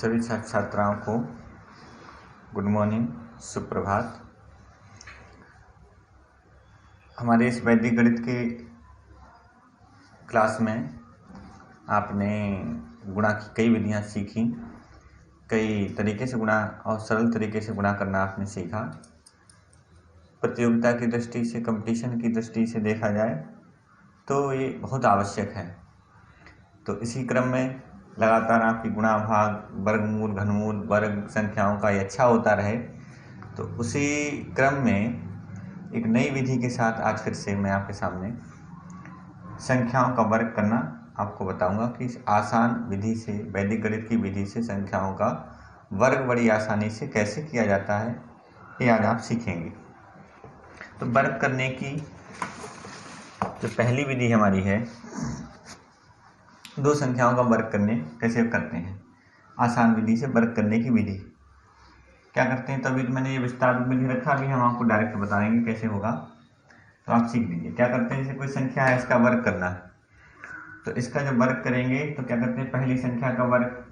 सभी छात्राओं को गुड मॉर्निंग, सुप्रभात। हमारे इस वैदिक गणित के क्लास में आपने गुणा की कई विधियां सीखी, कई तरीके से गुणा और सरल तरीके से गुणा करना आपने सीखा। प्रतियोगिता की दृष्टि से, कंपटीशन की दृष्टि से देखा जाए तो ये बहुत आवश्यक है। तो इसी क्रम में लगातार आपकी गुणा, भाग, वर्गमूल, घनमूल, वर्ग संख्याओं का ये अच्छा होता रहे। तो उसी क्रम में एक नई विधि के साथ आज फिर से मैं आपके सामने संख्याओं का वर्ग करना आपको बताऊंगा कि इस आसान विधि से, वैदिक गणित की विधि से संख्याओं का वर्ग बड़ी आसानी से कैसे किया जाता है, ये आज आप सीखेंगे। तो वर्ग करने की जो पहली विधि हमारी है, दो संख्याओं का वर्ग करने कैसे करते हैं। आसान विधि से वर्ग करने की विधि क्या करते हैं, तभी तो मैंने ये विस्तार रूप में लिख रखा। अभी हम आपको डायरेक्ट बताएंगे कैसे होगा, तो आप सीख लीजिए। क्या करते हैं, जैसे कोई संख्या है, इसका वर्ग करना है, तो इसका जब वर्ग करेंगे तो क्या करते हैं, पहली संख्या का वर्ग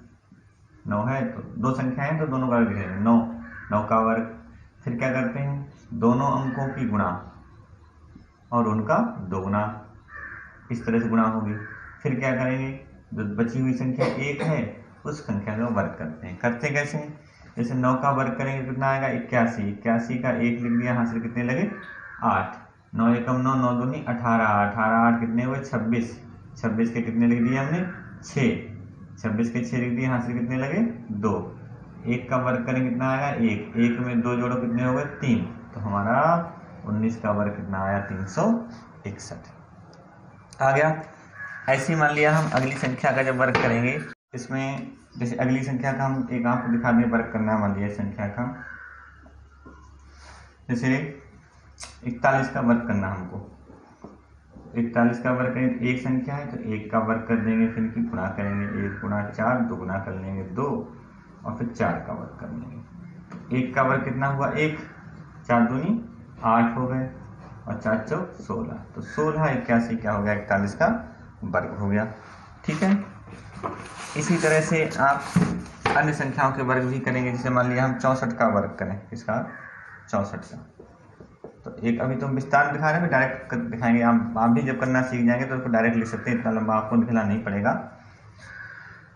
9 है, तो दो संख्या है तो दोनों का वर्ग लिखेंगे 9 का वर्ग। फिर क्या करते हैं, दोनों अंकों की गुणा और उनका दोगुना, इस तरह से गुणा होगी। फिर क्या करेंगे, जो बची हुई संख्या 1 है उस संख्या का वर्ग करते हैं। करते कैसे, जैसे 9 का वर्ग करेंगे कितना आएगा 81, 81 का 1 लिख दिया, यहाँ से कितने लगे 8, 9 एकम 9, 9 दूनी 18, 18 8 कितने हुए 26, 26 के कितने लिख दिए हमने 6, 26 के 6 लिख दिए, यहाँ से कितने लगे 2। 1 का वर्ग करेंगे कितना आएगा 1, 1 में 2 जोड़ो कितने हो गए 3, तो हमारा 19 का वर्ग कितना आया 361 आ गया। ऐसे मान लिया हम अगली संख्या का जब वर्ग करेंगे, इसमें जैसे अगली संख्या का हम एक आपको दिखा दें वर्ग करना। मान लिया संख्या का जैसे 41 का वर्ग करना हमको, 41 का वर्ग करेंगे, एक संख्या है तो 1 का वर्ग कर देंगे, फिर इनकी गुणा करेंगे, 1 गुणा 4, 2 गुणा कर लेंगे 2, और फिर 4 का वर्ग कर लेंगे। 1 का वर्ग कितना हुआ 1, 4 दूनी 8 हो गए, और 4 चौक 16, तो 16 81 क्या हो गया 41 का वर्ग हो गया। ठीक है। इसी तरह से आप अन्य संख्याओं के वर्ग भी करेंगे। जैसे मान लिया हम 64 का वर्ग करें, इसका 64 का, तो एक अभी तो हम विस्तार दिखा रहे हैं, डायरेक्ट दिखाएंगे। आप भी जब करना सीख जाएंगे तो उसको डायरेक्ट लिख सकते हैं, इतना लंबा आपको दिखना नहीं पड़ेगा।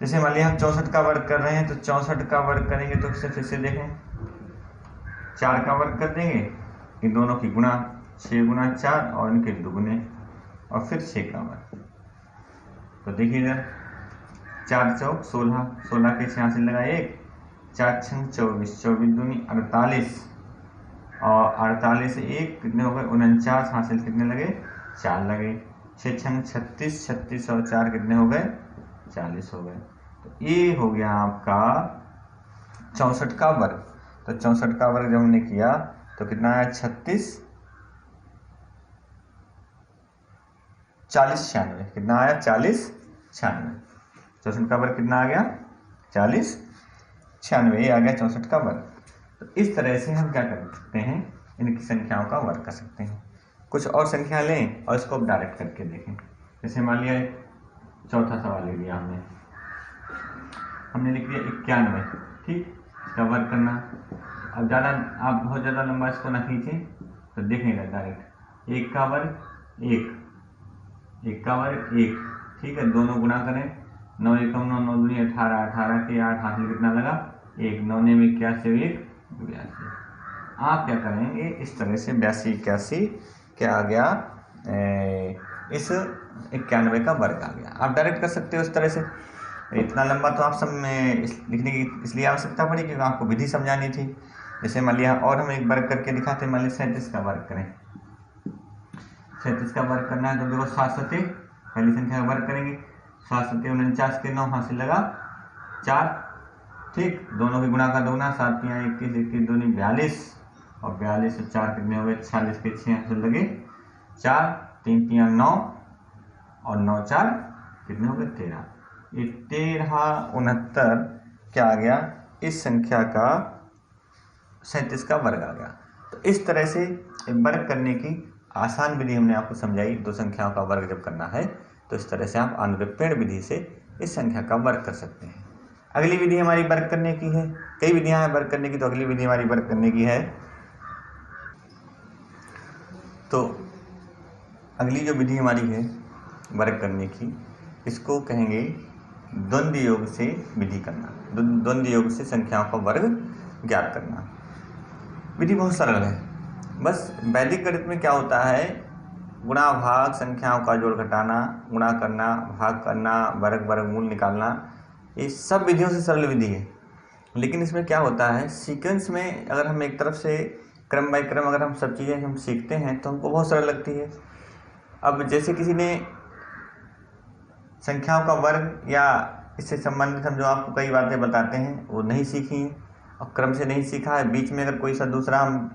जैसे मान लिया हम 64 का वर्ग कर रहे हैं, तो 64 का वर्ग करेंगे तो फिर से देखें, 4 का वर्ग कर देंगे, इन दोनों की गुणा 6 गुणा 4 और इनके दुगुने, और फिर 6 का वर्ग। तो देखिए इधर 4 चौक 16, 16 के 6 से लगा 1, 4 छंग 24, 24 दूनी 48, और 48 से 1 कितने हो गए 49, हासिल कितने लगे 4 लगे, 6 छंग 36, 36 और 4 कितने हो गए 40 हो गए। तो ये हो गया आपका 64 का वर्ग। तो 64 का वर्ग जब हमने किया तो कितना आया 36, 40 96, कितना आया 40 96। 64 का वर्ग कितना आ गया 40 96, ये आ गया 64 का वर्ग। तो इस तरह से हम क्या कर सकते हैं, इनकी संख्याओं का वर्ग कर सकते हैं। कुछ और संख्या लें और इसको डायरेक्ट करके देखें। जैसे मान लिया चौथा सवाल लिख दिया हमने लिख दिया 91, ठीक, इसका वर्ग करना। अब ज़्यादा आप बहुत ज़्यादा लंबा इसको ना खींचें, तो देखेंगे डायरेक्ट 1 का वर्ग 1, 1 का वर्ग 1, ठीक है, दोनों गुणा करें, 9 एकम 9, 9 दूनी 18, 18 के 8 हाथ में कितना लगा 1, 9 ने 81, 1 82। आप क्या करेंगे, इस तरह से 82 81 क्या आ गया, इस 91 का वर्ग आ गया। आप डायरेक्ट कर सकते हो इस तरह से। इतना लंबा तो आप सब में लिखने की इसलिए आवश्यकता पड़ी क्योंकि आपको विधि समझानी थी। जैसे मान लिया और हम एक वर्ग करके दिखाते, मान लिया 37 का वर्ग करें, 37 का वर्ग करना है तो देखो 7 सते, पहली संख्या का वर्ग करेंगे, 7 सते 49 के 9 हासिल लगा 4, ठीक, दोनों की गुणा का दोगुना, 7 तिया 21, 21 दूनी 42, और 42 से 4 कितने हो गए 46 के 6 हासिल लगे 4, 3 तिया 9, और 9 4 कितने हो गए 13। ये 13 69 क्या आ गया, इस संख्या का 37 का वर्ग आ गया। तो इस तरह से वर्ग करने की आसान विधि हमने आपको समझाई। दो संख्याओं का वर्ग जब करना है तो इस तरह से आप अनुरूपेण विधि से इस संख्या का वर्ग कर सकते हैं। अगली विधि हमारी वर्क करने की है, कई विधियां हैं वर्क करने की, तो अगली विधि हमारी वर्क करने की है। तो अगली जो विधि हमारी है वर्क करने की, इसको कहेंगे द्वंद्व योग से विधि करना, द्वंद्व योग से संख्याओं का वर्ग ज्ञात करना। विधि बहुत सरल है, बस वैदिक गणित में क्या होता है, गुणा भाग, संख्याओं का जोड़ घटाना, गुणा करना, भाग करना, वर्ग वर्गमूल निकालना, ये सब विधियों से सरल विधि है। लेकिन इसमें क्या होता है, सीक्वेंस में अगर हम एक तरफ से क्रम बाय क्रम अगर हम सब चीज़ें हम सीखते हैं तो हमको बहुत सरल लगती है। अब जैसे किसी ने संख्याओं का वर्ग या इससे संबंधित हम जो आपको कई बातें बताते हैं वो नहीं सीखी हैं और क्रम से नहीं सीखा है, बीच में अगर कोई सा दूसरा हम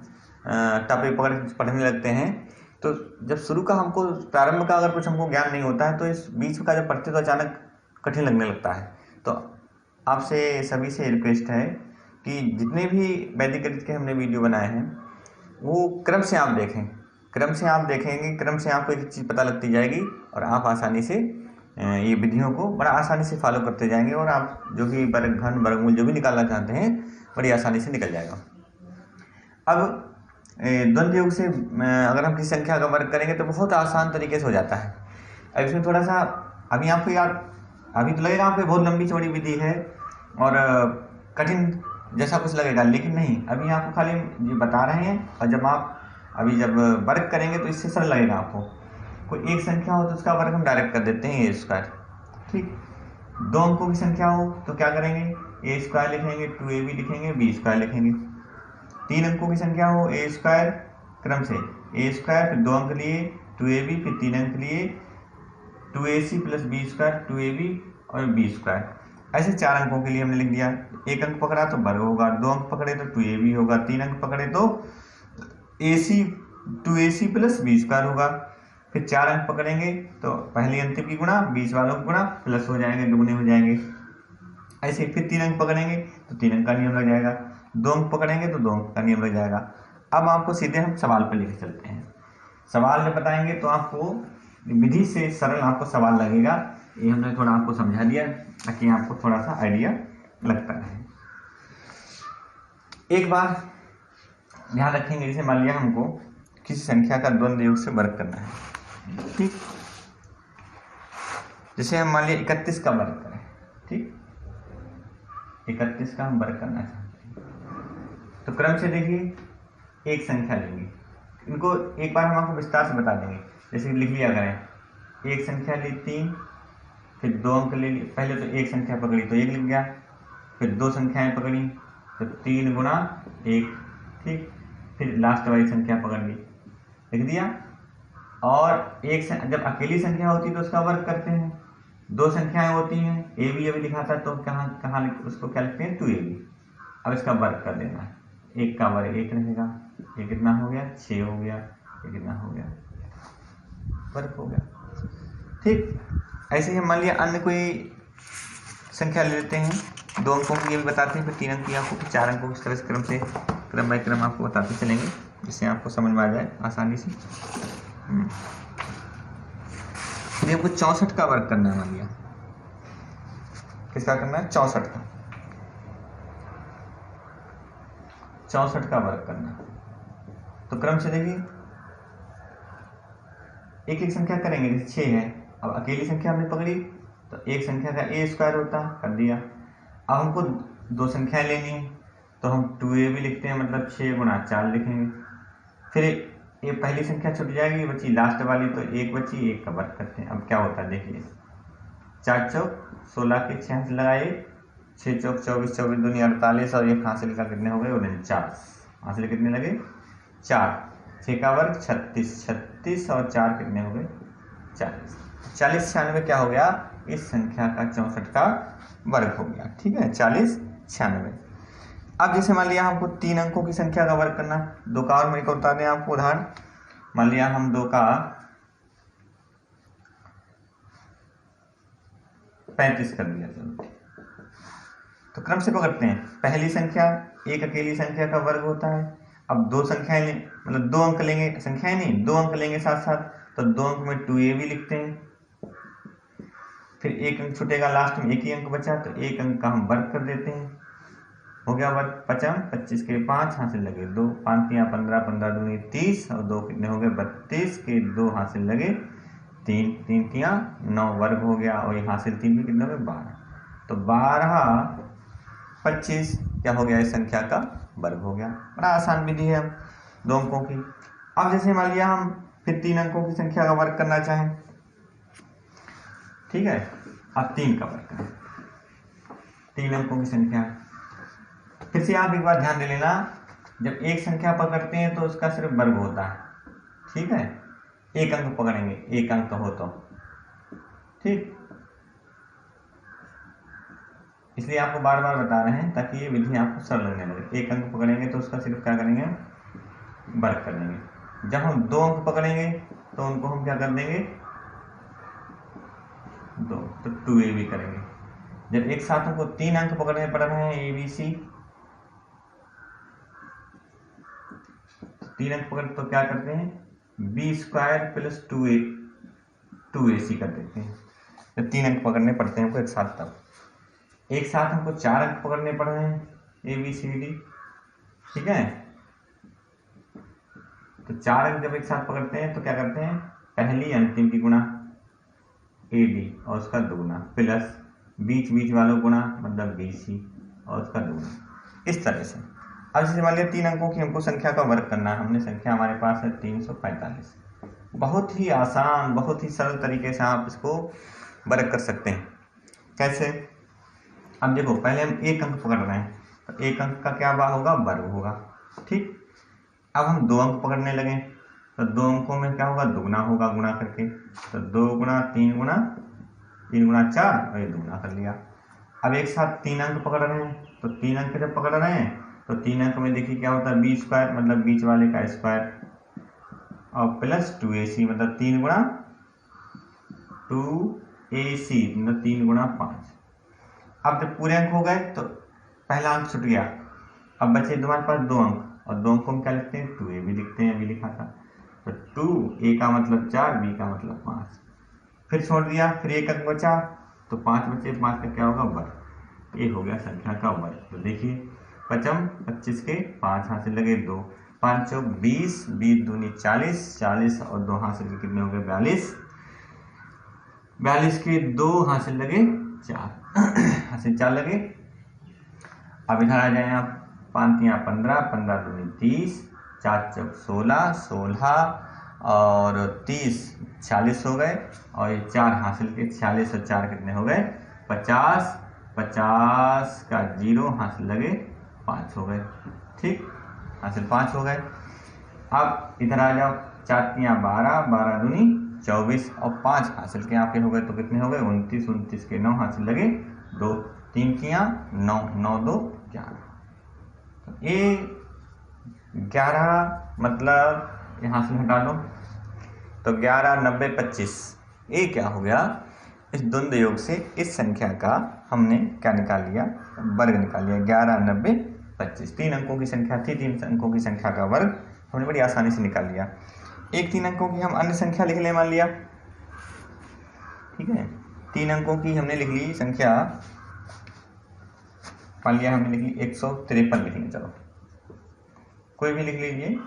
टॉपिक पकड़ पढ़ने लगते हैं, तो जब शुरू का हमको प्रारंभ का अगर कुछ हमको ज्ञान नहीं होता है तो इस बीच का जब पढ़ते तो अचानक कठिन लगने लगता है। तो आपसे सभी से रिक्वेस्ट है कि जितने भी वैदिक गणित के हमने वीडियो बनाए हैं वो क्रम से आप देखें, क्रम से आप देखेंगे, क्रम से आपको एक चीज़ पता लगती जाएगी और आप आसानी से ये विधियों को बड़ा आसानी से फॉलो करते जाएंगे और आप जो भी वर्ग घन वर्गमूल जो भी निकालना चाहते हैं बड़ी आसानी से निकल जाएगा। अब द्वंद्व योग से अगर हम किसी संख्या का वर्ग करेंगे तो बहुत आसान तरीके से हो जाता है। अब इसमें थोड़ा सा अभी आपको याद, अभी तो लगेगा आपको बहुत लंबी चौड़ी विधि है और कठिन जैसा कुछ लगेगा, लेकिन नहीं, अभी आपको खाली ये बता रहे हैं और जब आप अभी जब वर्ग करेंगे तो इससे सरल लगेगा आपको। कोई एक संख्या हो तो उसका वर्ग हम डायरेक्ट कर देते हैं ए स्क्वायर, ठीक। दो अंकों की संख्या हो तो क्या करेंगे, ए स्क्वायर लिखेंगे, 2ab लिखेंगे, बी स्क्वायर लिखेंगे। तीन अंकों की संख्या हो ए स्क्वायर क्रम से ए स्क्वायर, फिर दो अंक लिए 2ab, फिर तीन अंक लिए 2ac plus B square, 2ab और बी स्क्वायर। ऐसे चार अंकों के लिए हमने लिख दिया। एक अंक पकड़ा तो वर्ग होगा, दो अंक पकड़े तो 2ab होगा, तीन अंक पकड़े तो ac 2ac plus B square होगा। फिर चार अंक पकड़ेंगे तो पहली अंतिम की गुणा, बीच वालों की गुणा, प्लस हो जाएंगे, दुगुने हो जाएंगे। ऐसे फिर तीन अंक पकड़ेंगे तो तीन अंक का नियम लग जाएगा, दो अंक पकड़ेंगे तो दो अंक का नियम लग जाएगा। अब आपको सीधे हम सवाल पर लेके चलते हैं। सवाल में बताएंगे तो आपको विधि से सरल आपको सवाल लगेगा। ये हमने थोड़ा आपको समझा दिया ताकि आपको थोड़ा सा आइडिया लगता है। एक बार ध्यान रखेंगे, जैसे मान लिया हमको किसी संख्या का द्वंद्व योग से वर्ग करना है, ठीक। जैसे हम मान लिया 31 का वर्ग करें, ठीक, 31 का हम वर्ग करना चाहते हैं तो क्रम से देखिए एक संख्या लेंगे, इनको एक बार हम आपको विस्तार से बता देंगे। जैसे लिख लिया करें, एक संख्या ली 3, फिर दो अंक ले लिए, पहले तो एक संख्या पकड़ी तो एक लिख गया, फिर दो संख्याएं पकड़ी तो 3 गुणा 1, ठीक, फिर लास्ट वाली संख्या पकड़ ली, लिख दिया। और एक जब अकेली संख्या होती है तो उसका वर्ग करते हैं, दो संख्याएं होती हैं ए बी अभी लिखा था तो कहाँ उसको क्या लिखते हैं 2ab। अब इसका वर्ग कर देना है, एक का वर्ग एक रहेगा, ये कितना हो गया 6 हो गया, ये कितना हो गया वर्ग हो गया, ठीक। ऐसे ही हम मान लिया अन्य कोई संख्या ले लेते हैं, दो अंकों की ये भी बताते हैं, फिर तीन अंक की आपको, फिर चार अंकों की तरह से क्रम से क्रम बाय क्रम आपको बताते चलेंगे जिससे आपको समझ में आ जाए आसानी से। ये हमको 64 का वर्ग करना है, मान लिया किसका करना है 64 का, 64 का वर्ग करना। तो क्रम से देखिए एक एक संख्या करेंगे, जैसे 6 है, अब अकेली संख्या हमने पकड़ी तो एक संख्या का ए स्क्वायर होता कर दिया। अब हमको दो संख्याएं लेनी है तो हम 2ab लिखते हैं, मतलब 6 गुणा 4 लिखेंगे। फिर ये पहली संख्या छूट जाएगी, बची लास्ट वाली तो एक बची, एक का वर्ग करते हैं। अब क्या होता है देखिए, 4 चौक 16 के 86 लगाए, 6 चौक 24, 24 दूनी 48 और ये हासिल का कितने हो गए 49, हासिल कितने लगे 4, 6 का वर्ग 36, 36 और 4 कितने हो गए 40, 40 96 क्या हो गया, इस संख्या का 64 का वर्ग हो गया, ठीक है 40 96। अब जैसे मान लिया हमको तीन अंकों की संख्या का वर्ग करना, दो का, और मैं एक बता दें आपको उदाहरण, मान लिया हम 2 का 35 कर दिया, चलो तो क्रम से पकड़ते हैं। पहली संख्या एक अकेली संख्या का वर्ग होता है। अब दो संख्याएं लें, मतलब दो अंक लेंगे, संख्याएं नहीं दो अंक लेंगे साथ साथ, तो दो अंक में 2ab लिखते हैं, फिर एक अंक छूटेगा, लास्ट में एक ही अंक बचा, तो एक अंक का हम वर्ग कर देते हैं, हो गया वर्ग। 25 के 5 हासिल लगे 2, 5 या 15, 15 दूनी 30 और 2 कितने हो गए 32 के 2 हासिल लगे 3, 3 तिया 9 वर्ग हो गया, और ये हासिल 3 में कितने हो गए 12, तो 12 25 क्या हो गया, इस संख्या का वर्ग हो गया। बड़ा आसान विधि है हम 2 अंकों की। अब जैसे मान लिया हम फिर 3 अंकों की संख्या का वर्ग करना चाहें, ठीक है, अब 3 का वर्ग करें, 3 अंकों की संख्या है। फिर से आप एक बार ध्यान दे लेना, जब एक संख्या पकड़ते हैं तो उसका सिर्फ वर्ग होता है, ठीक है, एक अंक पकड़ेंगे, एक अंक हो तो ठीक, इसलिए आपको बार बार बता रहे हैं ताकि ये विधि आपको सरल लगने लगे। एक अंक पकड़ेंगे तो उसका सिर्फ क्या करेंगे, वर्ग कर देंगे। जब हम 2 अंक पकड़ेंगे तो उनको हम क्या कर देंगे 2, तो 2ab करेंगे। जब एक साथ हमको 3 अंक पकड़ने पड़ रहे हैं ABC, 3 अंक पकड़ तो क्या करते हैं b² + 2ac कर देते हैं। जब 3 अंक पकड़ने पड़ते हैं हमको एक साथ, तब एक साथ हमको 4 अंक पकड़ने पड़ रहे हैं ABCD, ठीक है, तो 4 अंक जब एक साथ पकड़ते हैं तो क्या करते हैं, पहली अंतिम की गुणा AD और उसका दुगुना प्लस बीच बीच वालों गुणा मतलब BC और उसका दुगुना, इस तरह से। अब जैसे मान लिया 3 अंकों की हमको संख्या का वर्ग करना है, हमने संख्या हमारे पास है 345। बहुत ही आसान, बहुत ही सरल तरीके से आप इसको वर्ग कर सकते हैं। कैसे, अब देखो पहले हम एक अंक पकड़ रहे हैं, तो एक अंक का क्या होगा, वर्ग होगा, ठीक। अब हम 2 अंक पकड़ने लगे तो 2 अंकों में क्या होगा, दुगना होगा, गुणा करके, तो 2 गुणा 3 गुणा 3 गुणा 4 और ये दुगना कर लिया। अब एक साथ 3 अंक पकड़ रहे हैं, तो 3 अंक जब पकड़ रहे हैं तो 3 अंक में देखिए क्या होता है, b² मतलब बीच वाले का स्क्वायर और प्लस 2ac मतलब 3 गुणा 2ac मतलब 3 गुणा 5। अब जब पूरे अंक हो गए तो पहला अंक छूट गया, अब बचे तुम्हारे पास 2 अंक, और 2 अंकों में क्या लिखते हैं 2ab लिखते हैं, अभी लिखा था, तो 2a का मतलब 4, b का मतलब 5। फिर छोड़ दिया, फिर एक अंक बचा तो 5 बचे, 5 का क्या होगा वर्ग, ये हो गया संख्या का वर्ग। तो देखिए 25 के 5 हासिल लगे 2, 5 चौक 20, 20 दूनी 40, 40 और 2 हासिल के कितने हो गए 42, 42 के 2 हासिल लगे 4 हासिल 4 लगे। अब इधर आ जाए आप, 5 या 15, 15 दूनी 30, 4 चौक 16, 16 और 30 46 हो गए, और ये 4 हासिल के 46 और 4 कितने हो गए 50, 50 का 0 हासिल लगे 5 हो गए, ठीक, हासिल 5 हो गए। अब इधर आ जाओ, 4 या 12, 12 दूनी 24 और 5 हासिल के आपके हो गए, तो कितने हो गए 29, 29 के 9 हासिल लगे 2, 3 किया 9, 9 2 11। तो ये 11 मतलब यहाँ से हटा दो, तो 11 90 25, ये क्या हो गया, इस द्वंद्व योग से इस संख्या का हमने क्या निकाल लिया, वर्ग निकाल लिया। 11 90 25 3 अंकों की संख्या थी, 3 अंकों की संख्या का वर्ग हमने बड़ी आसानी से निकाल लिया। एक 3 अंकों की हम अन्य संख्या लिख लें, मान लिया, ठीक है, 3 अंकों की हमने लिख ली संख्या, मान लिया हमने लिख ली 153 लिखेंगे, चलो कोई भी लिख लीजिए,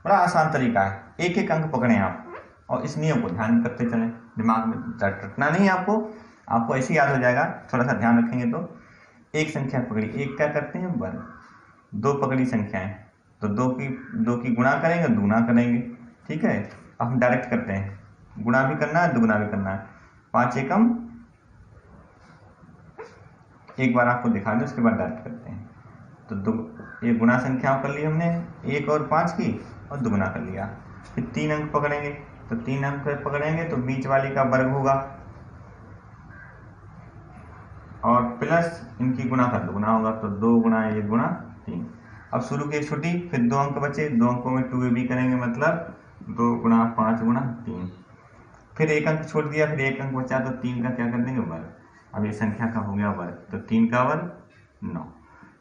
बड़ा आसान तरीका है, एक एक अंक पकड़ें आप और इस नियम को ध्यान करते चलें, दिमाग में रटना नहीं, आपको ऐसे याद हो जाएगा, थोड़ा सा ध्यान रखेंगे तो। एक संख्या पकड़ी, एक क्या करते हैं वर्ग, 2 पकड़ी संख्याएं तो 2 की गुणा करेंगे, दुगुना करेंगे, ठीक है। अब हम डायरेक्ट करते हैं, गुणा भी करना है दुगुना भी करना है, 5 एकम, एक बार आपको दिखा दें उसके बाद डायरेक्ट करते हैं। तो ये गुणा संख्याओं कर ली हमने, 1 और 5 की, और दुगुना कर लिया। फिर 3 अंक पकड़ेंगे, तो 3 अंक पकड़ेंगे तो बीच वाले का वर्ग होगा और प्लस इनकी गुणा का दुगुना होगा, तो 2 गुणा 1 गुणा 3। अब शुरू की छुट्टी, फिर 2 अंक बचे, 2 अंकों में 2ab करेंगे, मतलब 2 गुणा 5 गुणा 3। फिर एक अंक छोड़ दिया, फिर एक अंक बचा, तो 3 का क्या कर देंगे वर्ग। अब ये संख्या का हो गया वर्ग, तो 3 का वर्ग 9,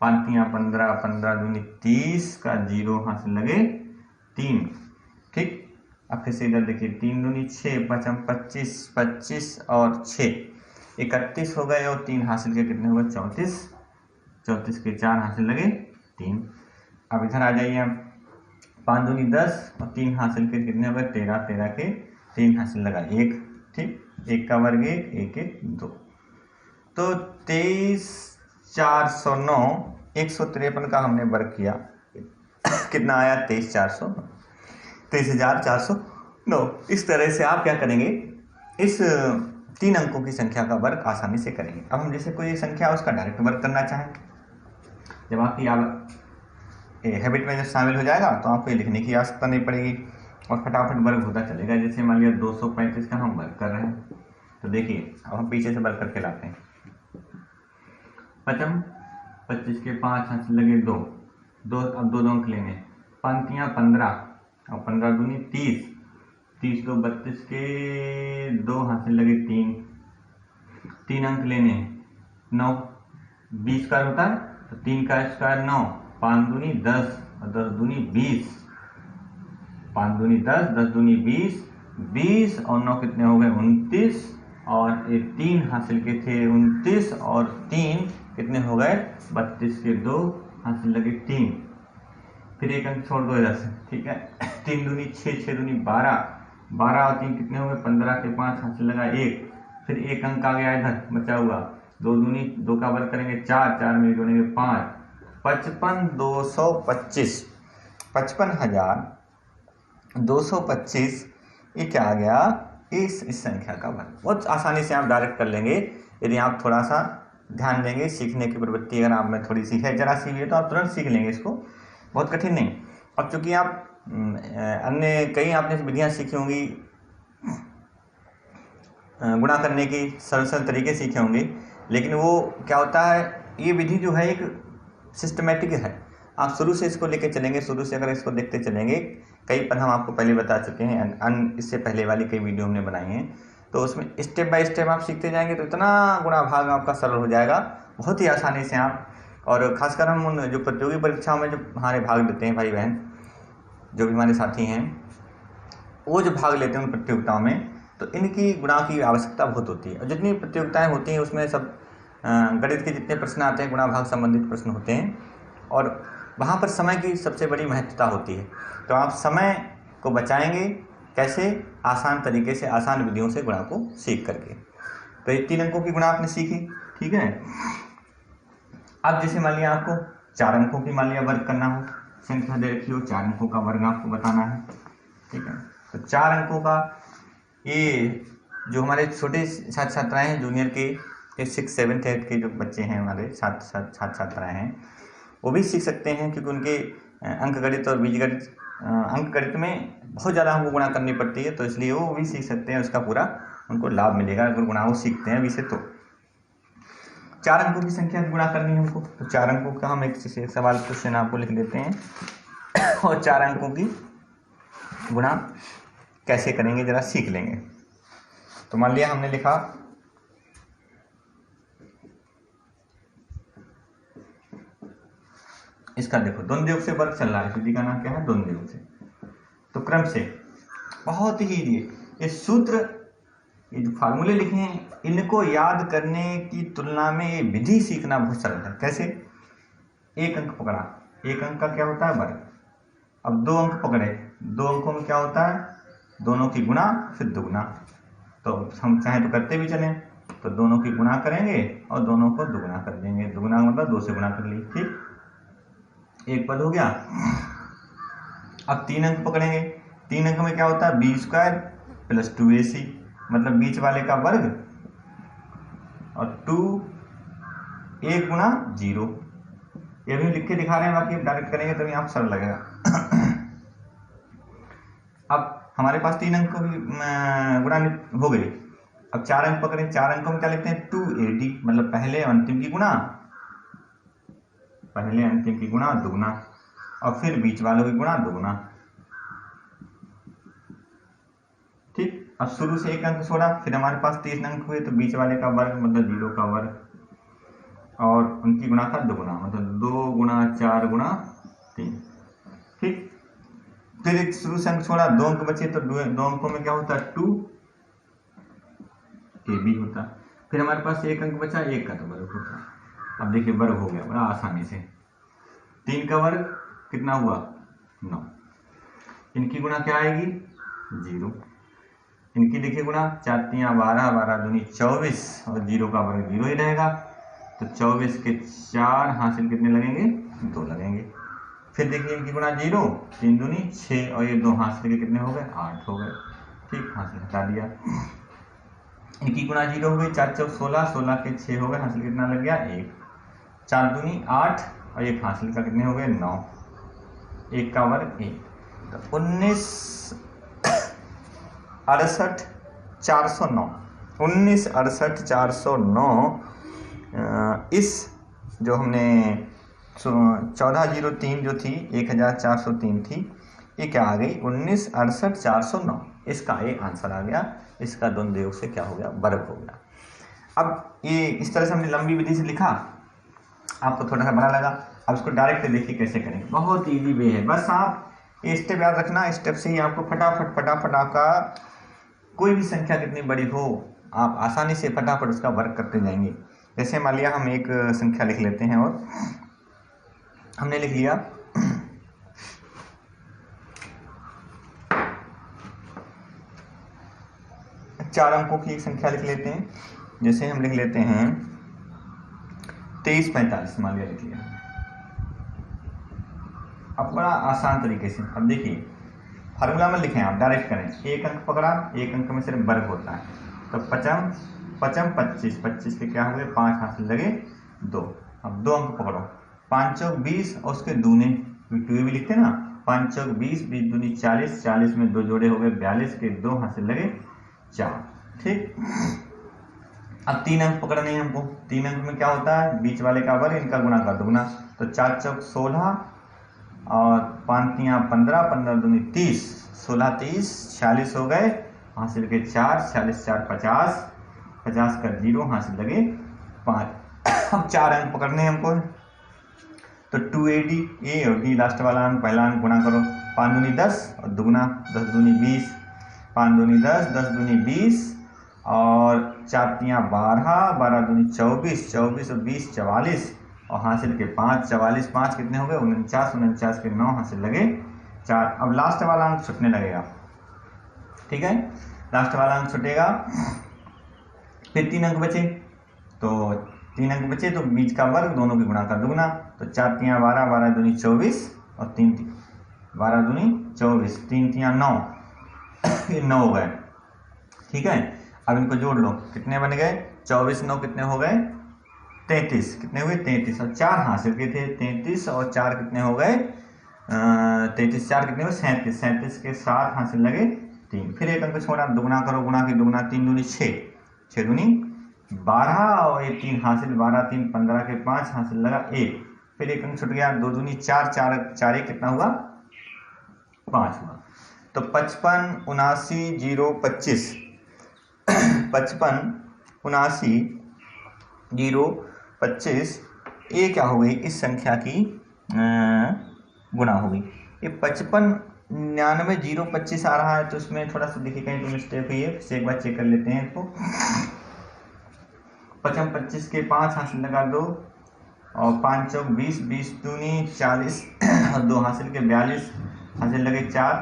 5 या 15, 15 दूनी 30 का 0 हासिल लगे 3, ठीक। अब फिर से इधर देखिए 3 दूनी 6, 5 25, 25 और 6 31 हो गए, और 3 हासिल के कितने हो गए 34, 34 के 4 हासिल लगे 3। अब इधर आ जाइए आप, 5 दूनी 10 और 3 हासिल के कितने हो गए 13, 13 के 3 हासिल लगा 1, ठीक, 1 का वर्ग 1, 1 1 2, तो 23 409, 153 का हमने वर्ग किया, कितना आया 23 409। इस तरह से आप क्या करेंगे, इस 3 अंकों की संख्या का वर्ग आसानी से करेंगे। अब हम जैसे कोई संख्या उसका डायरेक्ट वर्ग करना चाहें, जब आपकी हैबिट में जब शामिल हो जाएगा तो आपको ये लिखने की आवश्यकता नहीं पड़ेगी और फटाफट वर्ग होता चलेगा। जैसे मान लिया 235 का हम वर्ग कर रहे हैं, तो देखिए अब हम पीछे से वर्ग करके लाते हैं। 25 के 5 हासिल लगे 2, अब 2 अंक लेने, पंक्तियाँ 15 और 15 दूनी 30, 30 2 32 के 2 हासिल लगे 3, 3 अंक लेने, 9 20 का होता है तो 3 का स्क्वायर 9, 5 दूनी 10 और 10 दूनी 20, 5 दूनी 10, 10 दूनी 20, 20 और 9 कितने हो गए 29, और ये 3 हासिल के थे 29 और 3 कितने हो गए 32 के 2 हासिल लगे 3, फिर 1 अंक छोड़ दो इधर से, ठीक है। 3 दूनी 6, 6 दूनी 12, 12 और 3 कितने हो गए 15 के 5 हासिल लगा 1, फिर 1 अंक आ गया इधर बचा हुआ, 2 दूनी 2 का वर्ग करेंगे 4, 4 में जोड़ेंगे 5, 55 225, 55,225, ये क्या आ गया इस संख्या का वर्ग। बहुत आसानी से आप डायरेक्ट कर लेंगे यदि आप थोड़ा सा ध्यान देंगे। सीखने की प्रवृत्ति अगर आप में थोड़ी सी है, जरा सी भी है, तो आप तुरंत सीख लेंगे इसको, बहुत कठिन नहीं। अब चूंकि आप अन्य कई आपने विधियां सीखी होंगी, गुणा करने की सरल सरल तरीके सीखे होंगे, लेकिन वो क्या होता है, ये विधि जो है एक सिस्टमेटिक है। आप शुरू से इसको लेके चलेंगे, शुरू से अगर इसको देखते चलेंगे, कई पर हम आपको पहले बता चुके हैं, इससे पहले वाली कई वीडियो हमने बनाई हैं, तो उसमें स्टेप बाय स्टेप आप सीखते जाएंगे तो इतना गुणा भाग आपका सरल हो जाएगा बहुत ही आसानी से आप। और खासकर हम उन जो प्रतियोगी परीक्षाओं में जो हमारे भाग लेते हैं भाई बहन, जो भी हमारे साथी हैं, वो जो भाग लेते हैं उन प्रतियोगिताओं में, तो इनकी गुणा की आवश्यकता बहुत होती है। और जितनी प्रतियोगिताएं होती हैं उसमें सब गणित के जितने प्रश्न आते हैं गुणा भाग संबंधित प्रश्न होते हैं, और वहाँ पर समय की सबसे बड़ी महत्वता होती है। तो आप समय को बचाएंगे कैसे, आसान तरीके से, आसान विधियों से गुणा को सीख करके। तो ये 3 अंकों की गुणा आपने सीखी, ठीक है। अब जैसे मान लिया आपको 4 अंकों की मान लिया वर्ग करना हो, संख्या दे रखी हो, 4 अंकों का वर्ग आपको बताना है, ठीक है। तो 4 अंकों का ये जो हमारे छोटे छात्र छात्राएं हैं, जूनियर के 6, 7, 8 के जो बच्चे हैं, हमारे छात्र छात्राएं हैं, वो भी सीख सकते हैं, क्योंकि उनके अंक गणित और बीजगणित, अंक गणित में बहुत ज़्यादा हमको गुणा करनी पड़ती है, तो इसलिए वो भी सीख सकते हैं, उसका पूरा उनको लाभ मिलेगा अगर गुणा वो सीखते हैं अभी से। तो 4 अंकों की संख्या गुणा करनी है हमको, तो 4 अंकों का हम एक सवाल क्वेश्चन आपको लिख लेते हैं और 4 अंकों की गुणा कैसे करेंगे जरा सीख लेंगे। तो मान लिया हमने लिखा इसका, देखो द्वंद्व योग से वर्ग चल रहा है, विधि का नाम क्या है द्वंद्व योग से। तो क्रम से बहुत ही ये सूत्र, ये जो फार्मूले लिखे हैं, इनको याद करने की तुलना में ये विधि सीखना बहुत सरल है। कैसे, 1 अंक पकड़ा, 1 अंक का क्या होता है वर्ग, अब 2 अंक पकड़े, 2 अंकों में क्या होता है दोनों की गुणा फिर दुगुना, तो हम चाहे तो करते भी चलें, तो दोनों की गुणा करेंगे और दोनों को दुगुना कर देंगे, दुगुना मतलब 2 से गुणा कर ली, ठीक, एक पद हो गया। अब 3 अंक पकड़ेंगे, 3 अंक में क्या होता है b² प्लस 2ac, मतलब बीच वाले का वर्ग और 2 1 गुणा 0, ये भी लिख के दिखा रहे हैं, बाकी डायरेक्ट करेंगे तभी आप सरल लगेगा। अब हमारे पास 3 अंक की गुणा हो गई, अब 4 अंक पकड़े, 4 अंकों में क्या लिखते हैं 2ad, मतलब पहले अंतिम की गुणा, पहले अंतिम की गुणा दुगुना, और फिर बीच वालों की गुणा दुगुना, ठीक। अब शुरू से 1 अंक छोड़ा, फिर हमारे पास 3 अंक हुए, तो बीच वाले का वर्ग मतलब 0 का वर्ग, और उनकी गुणा का दुगुना, मतलब 2 गुणा 4 गुणा 3, ठीक। फिर एक शुरू से अंक छोड़ा, 2 अंक बचे, तो 2 अंकों में क्या होता है 2 AB होता। फिर हमारे पास 1 अंक बचा, 1 का तो वर्ग होता। अब देखिए वर्ग हो गया बड़ा आसानी से। 3 का वर्ग कितना हुआ 9, इनकी गुणा क्या आएगी 0, इनकी देखिए गुणा 4 तिया 12, 12 दूनी 24 और 0 का वर्ग 0 ही रहेगा। तो 24 के 4 हासिल कितने लगेंगे 2 लगेंगे। फिर देखिए इनकी गुणा 0, 3 दूनी 6 और ये 2 हासिल के कितने हो गए 8 हो गए। ठीक, हासिल हटा दिया। इनकी गुणा 0 हो गई, 4 चौक 16, 16 के 6 हो गए, हासिल कितना लग गया 1, 4 दूनी 8 और 1 हासिल का कितने हो गए 9, 1 का वर्ग 1। तो 19 68 409, 19 68 409 इस जो हमने 1403 जो थी 1403 थी, ये क्या आ गई 19 68 409, इसका ये आंसर आ गया। इसका द्वंद्व योग से क्या हो गया वर्ग हो गया। अब ये इस तरह से हमने लंबी विधि से लिखा, आपको थोड़ा सा बड़ा लगा। अब इसको डायरेक्ट देखिए कैसे करेंगे, बहुत इजी वे है। बस आप ये स्टेप याद रखना, स्टेप से ही आपको फटाफट आपका कोई भी संख्या कितनी बड़ी हो आप आसानी से फटाफट उसका वर्ग करते जाएंगे। जैसे मान लिया हम एक संख्या लिख लेते हैं और हमने लिख लिया 4 अंकों की एक संख्या लिख लेते हैं। जैसे हम लिख लेते हैं 2345 मान लिया लिख लिया। अब बड़ा आसान तरीके से अब देखिए फार्मूला में लिखें, आप डायरेक्ट करें, 1 अंक पकड़ा, 1 अंक में सिर्फ वर्ग होता है। तो 55 25, 25 के क्या हो गए 5 हासिल लगे 2। अब 2 अंक पकड़ो, 5 चौक 20 और उसके दूने 2 भी लिखते हैं ना, 5 चौक 20, 20 दूनी 40, 40 में 2 जोड़े हो गए 42 के 2 हासिल लगे 4। ठीक, अब 3 अंक पकड़ने हैं हमको। 3 अंक में क्या होता है बीच वाले का वर्ग, इनका गुणा कर दोगुना। तो 4 चौक 16 और 5 तिया 15, 15 दूनी 30, 16 30 46 हो गए, हासिल के 4, 40 4 50, 50 का 0 हासिल लगे 5। अब 4 अंक पकड़ने हैं हमको, तो 2AD, ए और डी लास्ट वाला अंक, पहला अंक गुणा करो, 5 दूनी 10 और दुगुना 10 दूनी 20, 5 दूनी 10, 10 दूनी 20 और 4 तिया 12, 12 दूनी 24, 24 और 20 44 और हासिल के 5, 44 5 कितने हो गए 49, 49 के 9 हासिल लगे 4। अब लास्ट वाला अंक छूटने लगेगा, ठीक है, लास्ट वाला अंक छूटेगा। फिर 3 अंक बचे, तो 3 अंक बचे तो बीच का वर्ग दोनों की गुणा कर दोगुना। तो 4 तिया 12, 12 दूनी 24 और 3 12 दूनी 24, 3 तिया 9, ये 9 हो गए। ठीक है, अब इनको जोड़ लो, कितने बन गए 24 9 कितने हो गए 33, कितने हुए 33 और 4 हासिल के थे 33 और 4 कितने हो गए 33 4 कितने हुए 37, 37 के 7 हासिल लगे 3। फिर एक अंक छोड़ा, दुगुना करो, गुणा की दुगुना 3 दूनी 6, 6 दूनी 12 और ये 3 हासिल 12 3 15 के 5 हासिल लगा 1। फिर एक अंक छूट गया, 2 दूनी 4, 4 4 कितना हुआ 5 हुआ। तो 55 79 0 25, 55 79 0 25 ये क्या हो गई इस संख्या की गुणा हो गई। ये 55 99 0 25 आ रहा है, तो इसमें थोड़ा सा देखिए कहीं तो मिस्टेक हुई है, फिर एक बार चेक कर लेते हैं इसको। 55 25 के 5 हासिल लगा 2 और 5 चौक 20, 20 दूनी 40 और 2 हासिल के 42 हासिल लगे 4।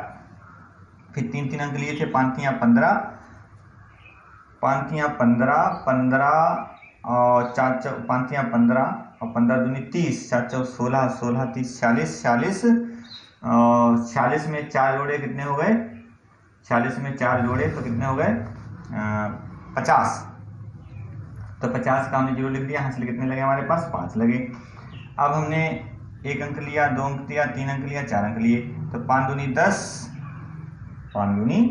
फिर 3 3 अंक लिए थे, 5 तिया 15, 5 तिया 15 15 और 4 चौक 5 तिया 15 और 15 दूनी 30, 4 चौक 16, 16 30 40 40 और 46 में 4 जोड़े कितने हो गए 46 में 4 जोड़े तो कितने हो गए 50। तो 50 का हमने 0 लिख दिया, हासिल कितने लगे हमारे पास 5 लगे। अब हमने 1 अंक लिया, 2 अंक लिया, 3 अंक लिया, 4 अंक लिए, तो 5 दूनी 10, 5 दूनी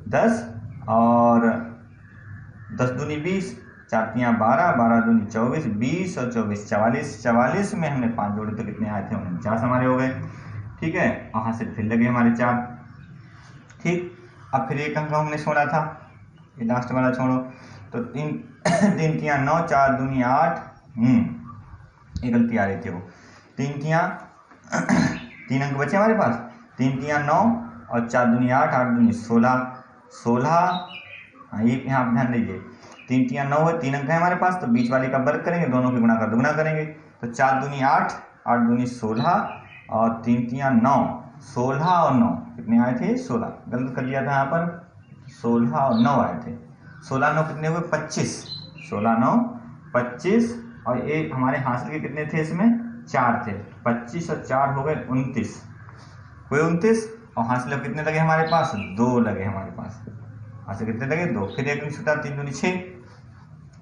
10 और 10 दूनी 20, 4 तिया 12, 12 दूनी 24, 20 और 24 44, 44 में हमने 5 जोड़े तो कितने आए थे 49 हमारे हो गए। ठीक है, और हासिल फिर लगे हमारे 4। ठीक, अब फिर 1 अंक हमने छोड़ा था, ये लास्ट वाला छोड़ो, तो 3 तिया 9, 4 दूनी 8, ये गलती आ रही थी वो, 3 तिया 3 अंक बचे हमारे पास, 3 तिया 9 और 4 दूनी 8, 8 दूनी 16, 16 ये यहाँ आप ध्यान दीजिए 3 तियां 9 है, 3 अंक है हमारे पास, तो बीच वाले का वर्ग करेंगे, दोनों की गुणा का दुगुना करेंगे, तो 4 दूनी 8, 8 दूनी 16 और 3 तियां 9, 16 और 9 कितने आए थे 16, गलत कर लिया था यहाँ पर, 16 और 9 आए थे, 16 9 कितने हुए 25, 16 9 25 और ये हमारे हासिल के कितने थे इसमें 4 थे, 25 और 4 हो गए 29 हुए 29 और हासिल कितने लगे हमारे पास 2 लगे हमारे पास, हासिल कितने लगे 2, फिर एक छूटा 3 दूनी 6,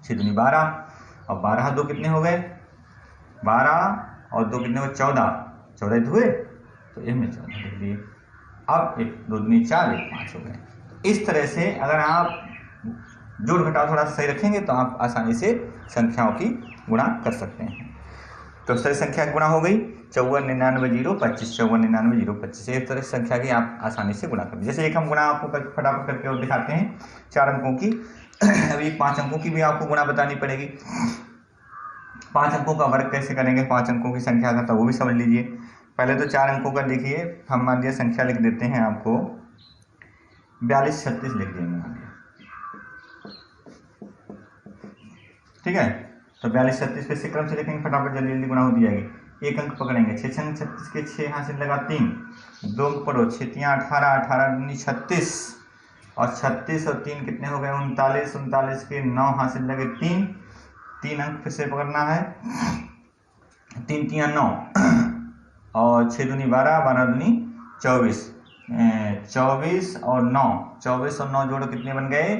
6 दूनी 12 और 12 2 कितने हो गए 12 और 2 कितने हुए 14, 14 हुए तो इनमें 14 लिख दिए। अब 1 2 दूनी 4 1 5 हो गए। इस तरह से अगर आप जोड़ घटाव थोड़ा सा सही रखेंगे तो आप आसानी से संख्याओं की गुणा कर सकते हैं। तो सही संख्या की गुणा हो गई 54 99 0 25, 54 99 0 25, इस तरह संख्या की आप आसानी से गुणा कर लीजिए। जैसे एक हम गुणा आपको फटाफट करके और दिखाते हैं 4 अंकों की, अभी 5 अंकों की भी आपको गुणा बतानी पड़ेगी। 5 अंकों का वर्ग कैसे करेंगे 5 अंकों की संख्या का, तो वो भी समझ लीजिए। पहले तो 4 अंकों का देखिए, हम मान लिया संख्या लिख देते हैं आपको 42 36 लिख देंगे मान लिया, ठीक है। तो 42 36 पे क्रम से लिखेंगे, फटाफट जल्दी जल्दी गुणा हो जाएगी। एक अंक पकड़ेंगे 6 छंग 36 के 6 हासिल लगा 3, 2 अंक पढ़ो 6 तियां 18, 18 दूनी 36 और 36 और 3 कितने हो गए 39, 39 के 9 हासिल लगे 3, 3 अंक फिर से पकड़ना है, 3 तियां 9 और 6 दूनी 12, 12 दूनी 24, 24 और 9, 24 और 9 जोड़ो कितने बन गए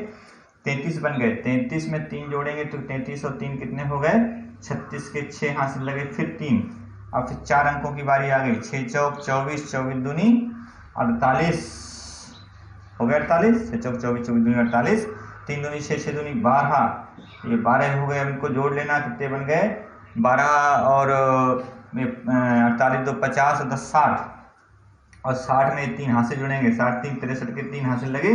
33 बन गए। 33 में 3 जोड़ेंगे तो 33 और 3 कितने हो गए 36 के 6 हासिल लगे फिर 3, अब फिर 4 अंकों की बारी आ गई 6 चौक 24, 24 दूनी 48 हो गए 48, 6 चौक 24, 24 दूनी 48, 3 दूनी 6, 6 दूनी 12, ये 12 हो गए। अब इनको जोड़ लेना कितने बन गए 12 और 48 2 50 और 10 60 और 60 में 3 हासिल जुड़ेंगे 60 3 63 के 3 हासिल लगे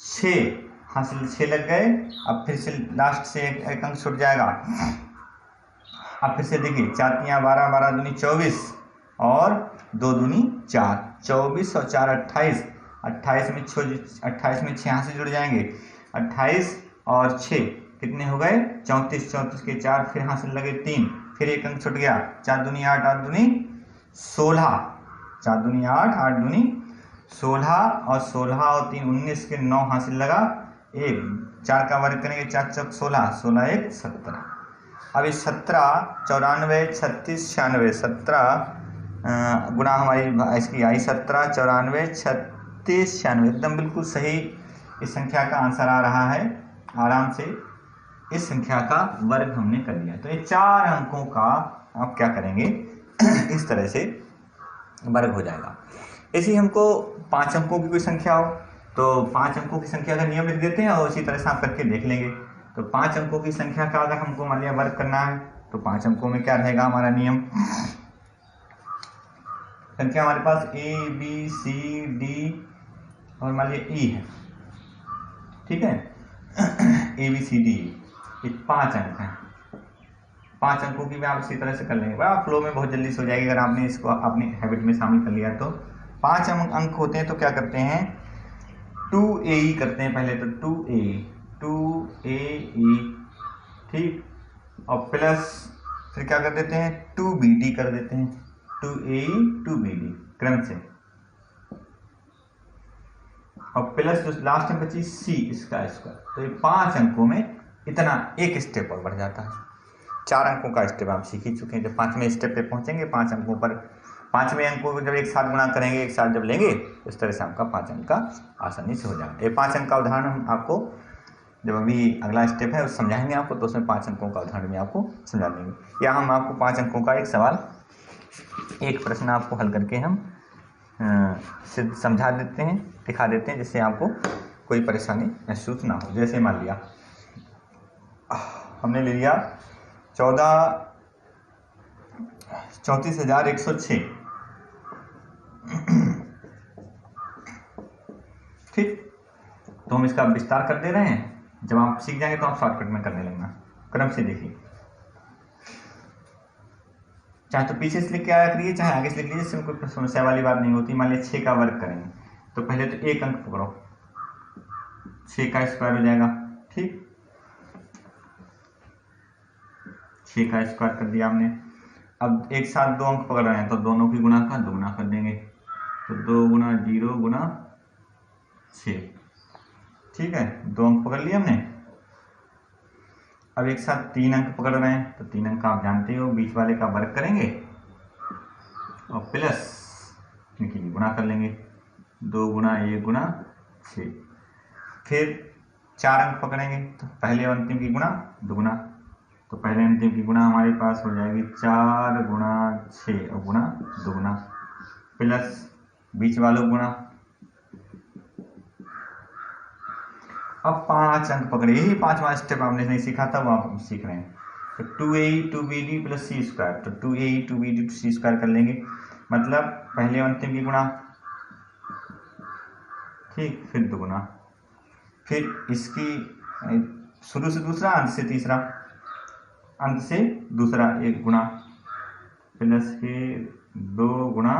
6 हासिल 6 लग गए। अब फिर से लास्ट से एक अंक छूट जाएगा। अब फिर से देखिए 4 तियां 12, 12 दूनी 24 और 2 दूनी 4, 24 और 4 28, 28 में 6 हासिल जुड़ जाएंगे 28 और 6 कितने हो गए 34, 34 के 4 फिर हासिल लगे 3, फिर एक अंक छूट गया 4 दूनी 8, 8 दूनी 16, 4 दूनी 8, 8 दूनी 16 और 16 और 3 19 के 9 हासिल लगा 1, 4 का वर्ग करेंगे 4 चौक 16, 16 1 17। अब इस 17 94 36 96 17 गुणा हमारी इसकी आई 17 94 36 96 एकदम बिल्कुल सही इस संख्या का आंसर आ रहा है। आराम से इस संख्या का वर्ग हमने कर लिया। तो ये 4 अंकों का आप क्या करेंगे इस तरह से वर्ग हो जाएगा। ऐसे हमको 5 अंकों की कोई संख्या हो तो 5 अंकों की संख्या का नियम लिख देते हैं और उसी तरह से आप करके देख लेंगे। तो 5 अंकों की संख्या का अगर हमको मान लिया वर्ग करना है तो 5 अंकों में क्या रहेगा हमारा नियम, संख्या हमारे पास A B C D और मान लिया E है, ठीक है A B C D ये 5 अंक हैं। 5 अंकों की भी आप इसी तरह से कर लेंगे, बड़ा फ्लो में बहुत जल्दी से हो जाएगी अगर आपने इसको अपनी हैबिट में शामिल कर लिया। तो 5 अंक होते हैं तो क्या करते हैं 2AE करते हैं पहले तो 2AE ठीक, और प्लस फिर क्या कर देते हैं 2BD कर देते हैं 2AE 2BD क्रम से, और प्लस जो लास्ट में बची C इसका स्क्वायर। तो ये 5 अंकों में इतना एक स्टेप और बढ़ जाता है। 4 अंकों का स्टेप आप सीख ही चुके हैं। जब 5वें स्टेप पे पहुंचेंगे 5 अंकों पर 5वें अंकों को जब एक साथ गुणा करेंगे एक साथ जब लेंगे इस तरह से आपका 5 अंक का आसानी से हो जाएगा। ये 5 अंक का उदाहरण हम आपको जब अभी अगला स्टेप है उस समझाएंगे आपको, तो उसमें 5 अंकों का उदाहरण भी आपको समझा देंगे। या हम आपको 5 अंकों का एक सवाल एक प्रश्न आपको हल करके हम सिद्ध समझा देते हैं, दिखा देते हैं, जिससे आपको कोई परेशानी महसूस ना हो। जैसे मान लिया हमने ले लिया 34,106 ठीक, तो हम इसका विस्तार कर दे रहे हैं। जब आप सीख जाएंगे तो आप शॉर्टकट में करने लगना। क्रम से देखिए, चाहे तो पीछे से लिख के आया करिए चाहे आगे से लिख लीजिए, इसमें कोई समस्या वाली बात नहीं होती। मान लिया 6 का वर्ग करेंगे तो पहले तो एक अंक पकड़ो, 6 का स्क्वायर हो जाएगा। ठीक, 6 का स्क्वायर कर दिया हमने। अब एक साथ 2 अंक पकड़ रहे हैं तो दोनों की गुणा का दुगुना कर देंगे, तो 2 गुना 0 गुना 6। ठीक है, 2 अंक पकड़ लिए हमने। अब एक साथ 3 अंक पकड़ रहे हैं तो 3 अंक आप जानते हो, बीच वाले का वर्ग करेंगे और प्लस इनकी गुणा कर लेंगे, 2 गुना 1 गुना 6। फिर 4 अंक पकड़ेंगे तो पहले अंतिम की गुणा दुगुना, तो पहले अंतिम की गुणा हमारे पास हो जाएगी 4 गुना 6 और गुणा दुगुना प्लस बीच वालों गुणा। अब 5 अंक पकड़े, यही 5वां स्टेप हमने नहीं सीखा था वो आप सीख रहे हैं। तो 2a 2bd प्लस सी स्क्वायर, तो 2a 2bd सी स्क्वायर कर लेंगे, मतलब पहले अंतिम की गुणा, ठीक, फिर दुगुना, फिर इसकी शुरू से दूसरा अंत से तीसरा, अंत से दूसरा एक गुणा प्लस के 2 गुणा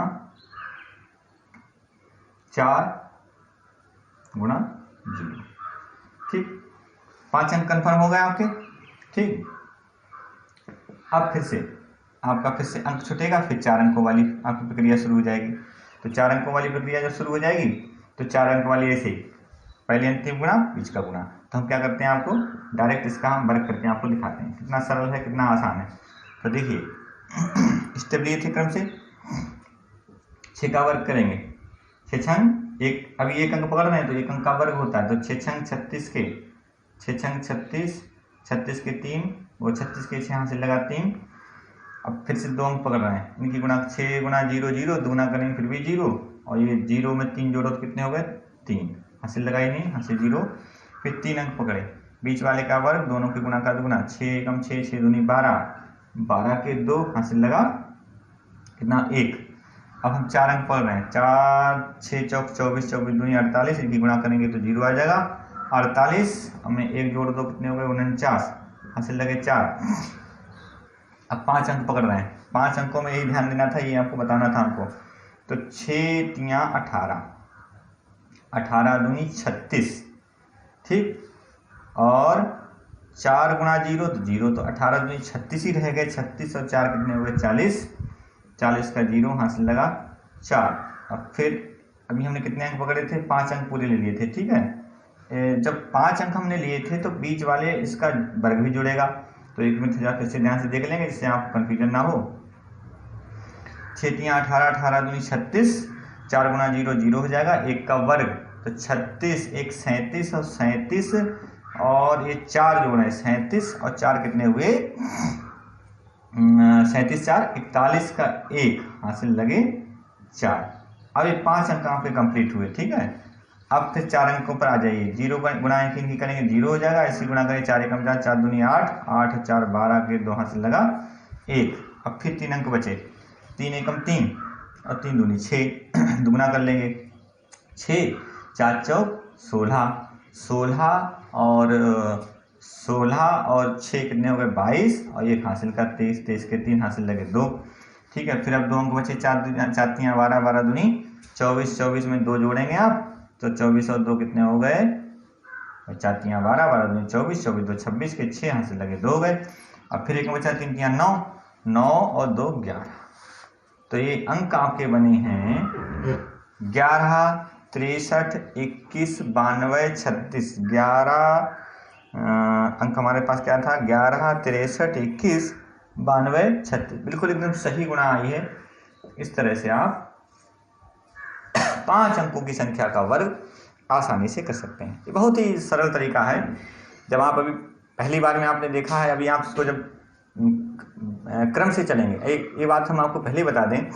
4 गुणा 0। ठीक, 5 अंक कंफर्म हो गए आपके। ठीक, अब फिर से आपका फिर से अंक छूटेगा, फिर 4 अंकों वाली आपकी प्रक्रिया शुरू हो जाएगी। तो 4 अंकों वाली प्रक्रिया जब शुरू हो जाएगी तो 4 अंक वाली ऐसे पहले अंतिम गुणा बीच का गुणा, तो हम क्या करते हैं, आपको डायरेक्ट इसका हम वर्ग करके आपको दिखाते हैं, कितना सरल है, कितना आसान है। तो देखिए स्टेप लिए थे क्रम से, 6 का वर्ग करेंगे, 6 छंग एक, अभी 1 अंक पकड़ रहे हैं तो 1 अंक का वर्ग होता है, तो 6 छंग 36 के 6 छंग 36, 36 के 3, वो 36 के 6 यहाँ से लगा 3। अब फिर से 2 अंक पकड़ रहे हैं, इनकी गुणा 6 गुना 0 0, दुगुना करेंगे फिर भी 0, और ये 0 में 3 जोड़ो तो कितने हो गए 3, हासिल लगाई नहीं, हासिल 0। फिर 3 अंक पकड़े, बीच वाले का वर्ग, दोनों की गुणा का दुगुना, 6 कम 6 6 दूनी 12, 12 के 2, हासिल लगा कितना 1। अब हम 4 अंक पकड़ रहे हैं, 4 6 चौक 24, 24 दूनी 48, इनकी गुणा करेंगे तो 0 आ जाएगा 48, हमें 1 जोड़ दो कितने हो गए 49, हासिल लगे 4। अब 5 अंक पकड़ रहे हैं, 5 अंकों में यही ध्यान देना था, ये आपको बताना था हमको। तो 6 तियाँ 18, 18 दूनी 36, ठीक, और 4 गुणा 0 तो 0, तो 18 दूनी 36 ही रह गए, 36 और 4 कितने हो गए 40, 40 का 0, हासिल लगा 4। अब फिर अभी हमने कितने अंक पकड़े थे, 5 अंक पूरे ले लिए थे। ठीक है, जब 5 अंक हमने लिए थे तो बीच वाले इसका वर्ग भी जुड़ेगा, तो एक मिनट फिर से ध्यान से देख लेंगे जिससे आपको कंफ्यूजन ना हो। 6 तियाँ 18, 18 दूनी 36, 4 गुणा 0 0 हो जाएगा, 1 का वर्ग, तो 36 1 37 और 37, और ये 4 जोड़ है 37 और 4 कितने हुए 37 4 41 का 1, हासिल लगे 4। अब ये 5 अंक आपके कंप्लीट हुए। ठीक है, अब फिर 4 अंकों पर आ जाइए, 0 गुणा इनकी करेंगे 0 हो जाएगा, ऐसी गुणा करें 4 एकम 4, 4 दूनी 8, 8 4 12 के 2, हासिल लगा 1। अब फिर 3 अंक बचे, 3 एकम 3 और 3 दूनी 6, दुगुना कर लेंगे, 6 4 चौक 16, 16 और 6 कितने हो गए 22, और ये हासिल का 23, 23 के 3, हासिल लगे 2। ठीक है, फिर अब 2 अंक बचे, 4 तियाँ 12, 12 दूनी 24, 24 में 2 जोड़ेंगे आप तो 24 और 2 कितने हो गए, 4 तियाँ 12, 12 दूनी 24, 24 2 26 के 6, हासिल लगे 2 हो गए। अब फिर एक बचा 3 तियाँ 9, 9 और 2 11, तो ये अंक आपके बने हैं 11 63 21 92 36, 11 अंक हमारे पास क्या था, 11 63 21 92 36, बिल्कुल एकदम सही गुणा आई है। इस तरह से आप 5 अंकों की संख्या का वर्ग आसानी से कर सकते हैं। ये बहुत ही सरल तरीका है। जब आप अभी पहली बार में आपने देखा है, अभी आप इसको जब क्रम से चलेंगे, ये बात हम आपको पहले बता दें,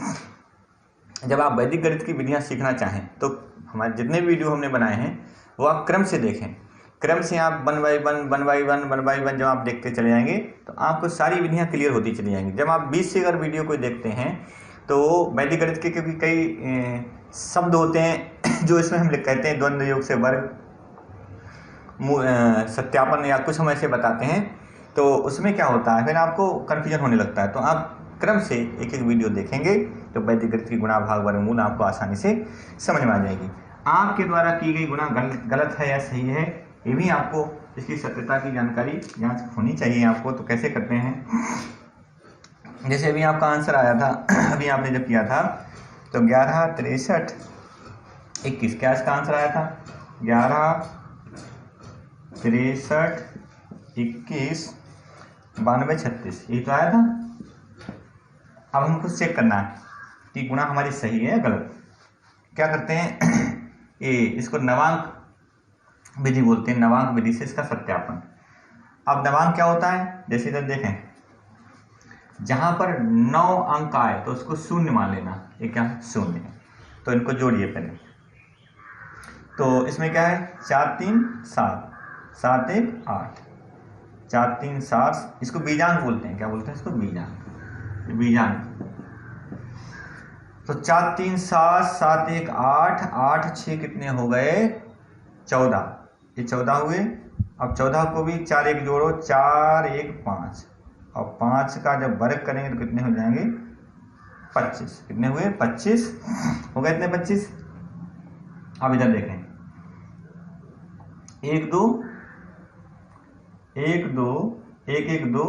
जब आप वैदिक गणित की विधियां सीखना चाहें तो हमारे जितने भी वीडियो हमने बनाए हैं वो आप क्रम से देखें। क्रम से आप 1 बाई 1 जब आप देखते चले जाएंगे तो आपको सारी विधियां क्लियर होती चली जाएंगी। जब आप 20 से अगर वीडियो को देखते हैं तो वैदिक गणित के क्योंकि कई शब्द होते हैं जो इसमें हम कहते हैं द्वंद्व योग से वर्ग, सत्यापन या कुछ हम ऐसे बताते हैं, तो उसमें क्या होता है फिर आपको कन्फ्यूजन होने लगता है। तो आप क्रम से एक एक वीडियो देखेंगे तो वैदिक गणित की गुणा भाग वर्गमूल आपको आसानी से समझ में आ जाएगी। आपके द्वारा की गई गुणा गलत है या सही है, ये भी आपको इसकी सत्यता की जानकारी जांच होनी चाहिए आपको। तो कैसे करते हैं, जैसे अभी आपका आंसर आया था, अभी आपने जब किया था तो 11 63 21, क्या इसका आंसर आया था? 11 63 21 92 36, यही तो आया था। अब हमको चेक करना है कि गुणा हमारी सही है या गलत। क्या करते हैं, ये इसको नवांक विधि बोलते हैं, नवांक विधि से इसका सत्यापन। अब नवांक क्या होता है, जैसे इधर देखें, जहां पर 9 अंक आए तो उसको शून्य मान लेना, ये क्या शून्य है। तो इनको जोड़िए पहले। तो इसमें क्या है, 4 3 7 7 1 8, 4 3 7, इसको बीजांक बोलते हैं। क्या बोलते हैं इसको? बीजांक, बीजांक। तो 4 3 7 7 1 8, 8 6 कितने हो गए? 14, ये 14 हुए। अब 14 को भी 4 1 जोड़ो, 4 1 5, और 5 का जब वर्ग करेंगे तो कितने हो जाएंगे? 25। कितने हुए? 25 हो गए। इतने 25। अब इधर देखें, 1 2 1 2 1 1 2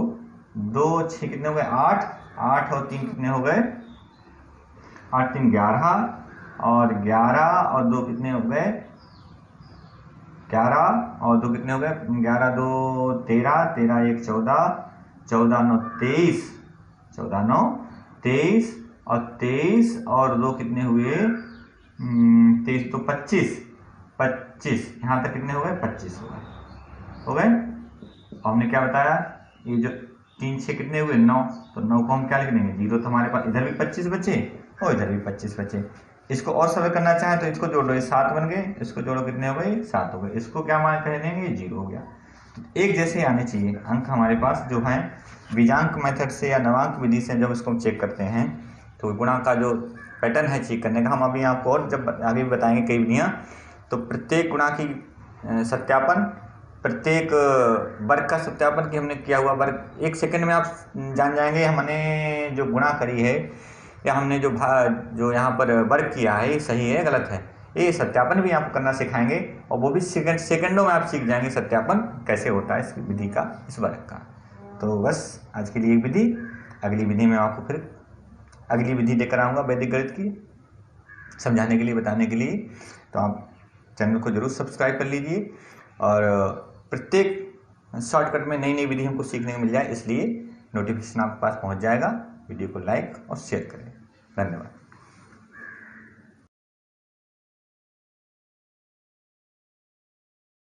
2 6 कितने हो गए? 8 8 और 3 कितने हो गए? 8 3 11, और 11 और 2 कितने हो गए? 11 और 2 कितने हो गए? 11 2 13, 13 1 14, 14 9 23, 14 9 23, और 23 और 2 कितने हुए? 23 तो 25, 25 यहाँ तक कितने हो गए? 25 हो गए, हो गए। हमने क्या बताया, ये जो 3 6 कितने हुए? 9, तो 9 को हम क्या लिख देंगे? 0। तो हमारे पास इधर भी 25 बचे और इधर भी 25 बचे। इसको और सरल करना चाहें तो इसको जोड़ लो, ये 7 बन गए, इसको जोड़ो, कितने हो गए? 7 हो गए। इसको क्या मान कह देंगे? 0 हो गया। तो एक जैसे आने चाहिए अंक हमारे पास जो हैं। बीजांक मेथड से या नवांक विधि से जब इसको हम चेक करते हैं तो गुणा का जो पैटर्न है चेक करने का, हम अभी आपको और जब आगे भी बताएंगे कई विधियाँ। तो प्रत्येक गुणा की सत्यापन, प्रत्येक वर्ग का सत्यापन कि हमने किया हुआ वर्ग 1 सेकंड में आप जान जाएंगे हमने जो गुणा करी है या हमने जो यहाँ पर वर्ग किया है ये सही है गलत है। ये सत्यापन भी आपको करना सिखाएंगे, और वो भी सेकंडों में आप सीख जाएंगे सत्यापन कैसे होता है इस विधि का, इस वर्ग का। तो बस आज के लिए एक विधि, अगली विधि में आपको फिर अगली विधि लेकर आऊँगा वैदिक गणित की, समझाने के लिए, बताने के लिए। तो आप चैनल को जरूर सब्सक्राइब कर लीजिए, और प्रत्येक शॉर्टकट में नई नई विधि हमको सीखने को मिल जाए, इसलिए नोटिफिकेशन आपके पास पहुंच जाएगा। वीडियो को लाइक और शेयर करें। धन्यवाद।